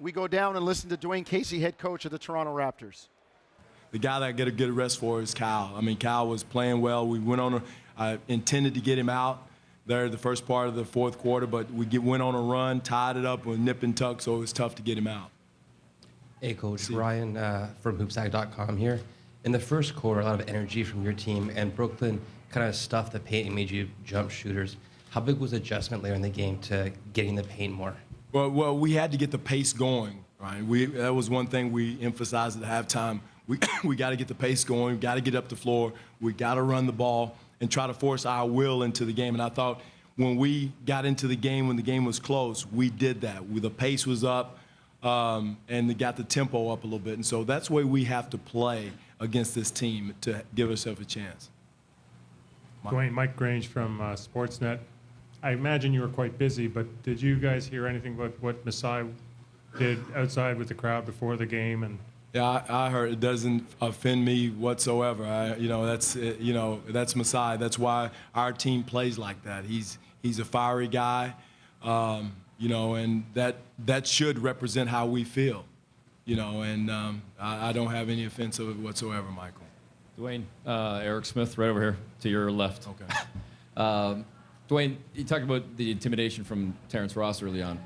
we go down and listen to Dwane Casey, head coach of the Toronto Raptors. The guy that I get a good rest for is Kyle. I mean, Kyle was playing well. We went on I intended to get him out there the first part of the fourth quarter, but went on a run, tied it up with nip and tuck, so it was tough to get him out. Hey, Coach. Ryan from hoopsag.com here. In the first quarter, a lot of energy from your team, and Brooklyn kind of stuffed the paint and made you jump shooters. How big was the adjustment later in the game to getting the paint more? Well, we had to get the pace going, right? That was one thing we emphasized at halftime. We got to get the pace going. We got to get up the floor. We got to run the ball and try to force our will into the game. And I thought when we got into the game, when the game was close, we did that. The pace was up, and they got the tempo up a little bit. And so that's the way we have to play against this team to give ourselves a chance. Dwane, Mike Grange from Sportsnet. I imagine you were quite busy, but did you guys hear anything about what Masai did outside with the crowd before the game? And yeah, I heard. It doesn't offend me whatsoever. That's Masai. That's why our team plays like that. He's a fiery guy, and that should represent how we feel, and I don't have any offense of it whatsoever, Michael. Dwane, Eric Smith, right over here to your left. Okay. Dwane, you talked about the intimidation from Terrence Ross early on.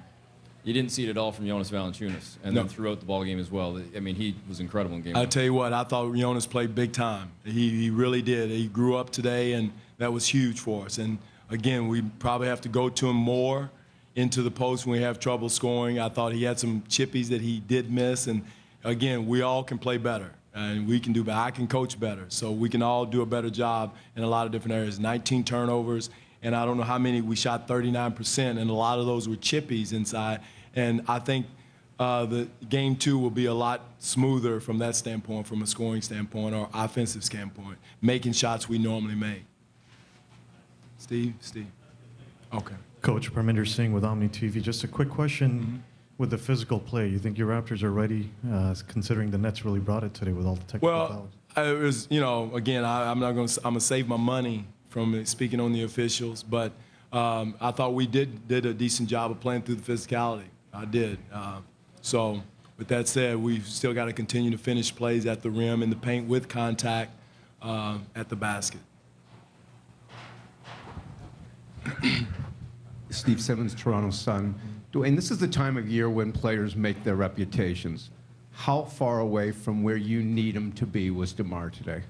You didn't see it at all from Jonas Valanciunas, and then throughout the ball game as well. I mean, he was incredible in game one. I'll tell you what, I thought Jonas played big time. He really did. He grew up today, and that was huge for us. And, again, we probably have to go to him more into the post when we have trouble scoring. I thought he had some chippies that he did miss. And, again, we all can play better, and we can do better. I can coach better, so we can all do a better job in a lot of different areas. 19 turnovers. And I don't know how many, we shot 39%, and a lot of those were chippies inside. And I think the game two will be a lot smoother from that standpoint, from a scoring standpoint or offensive standpoint, making shots we normally make. Steve? Okay. Coach, Parminder Singh with Omni TV. Just a quick question with the physical play. You think your Raptors are ready, considering the Nets really brought it today with all the technical fouls? Well, it was, again, I'm going to save my money from speaking on the officials, but I thought we did a decent job of playing through the physicality. I did. So with that said, we've still got to continue to finish plays at the rim in the paint with contact at the basket. Steve Simmons, Toronto Sun. Dwane, this is the time of year when players make their reputations. How far away from where you need him to be was DeMar today?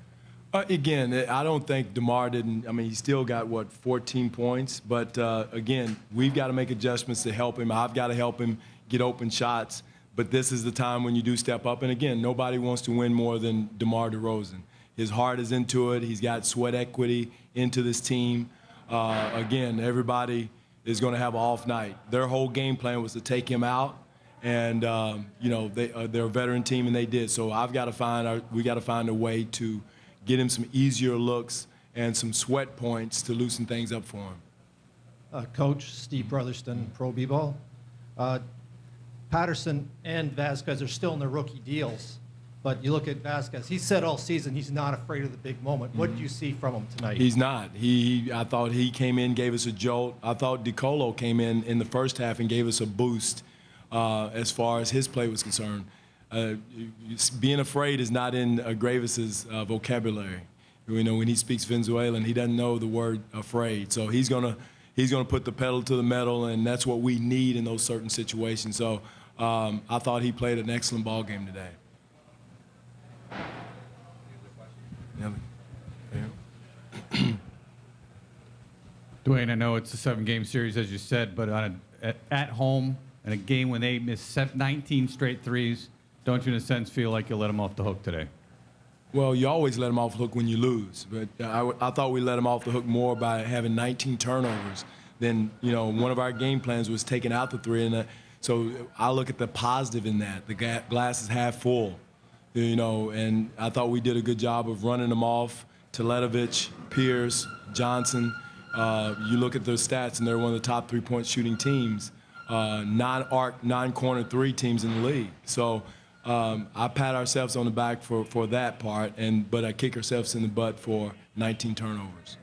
Again, I don't think DeMar didn't. I mean, he still got, 14 points. But, again, we've got to make adjustments to help him. I've got to help him get open shots. But this is the time when you do step up. And, again, nobody wants to win more than DeMar DeRozan. His heart is into it. He's got sweat equity into this team. Again, everybody is going to have an off night. Their whole game plan was to take him out. And, they're a veteran team, and they did. So we got to find a way to get him some easier looks and some sweat points to loosen things up for him. Coach, Steve Brotherston, Pro B-Ball. Patterson and Vasquez are still in their rookie deals, but you look at Vasquez, he said all season he's not afraid of the big moment. What did you see from him tonight? He's not. I thought he came in, gave us a jolt. I thought DiColo came in the first half and gave us a boost as far as his play was concerned. Being afraid is not in Gravis's vocabulary. When he speaks Venezuelan, he doesn't know the word afraid. So he's gonna put the pedal to the metal, and that's what we need in those certain situations. So I thought he played an excellent ball game today. Dwane, I know it's a 7-game series, as you said, but at home in a game when they missed 19 straight threes, don't you, in a sense, feel like you let them off the hook today? Well, you always let them off the hook when you lose. But I thought we let them off the hook more by having 19 turnovers. Then, one of our game plans was taking out the three. And so I look at the positive in that. The glass is half full, and I thought we did a good job of running them off. Teletovic, Pierce, Johnson. You look at their stats, and they're one of the top three-point shooting teams, non-arc, non-corner three teams in the league. So I pat ourselves on the back for that part, but I kick ourselves in the butt for 19 turnovers.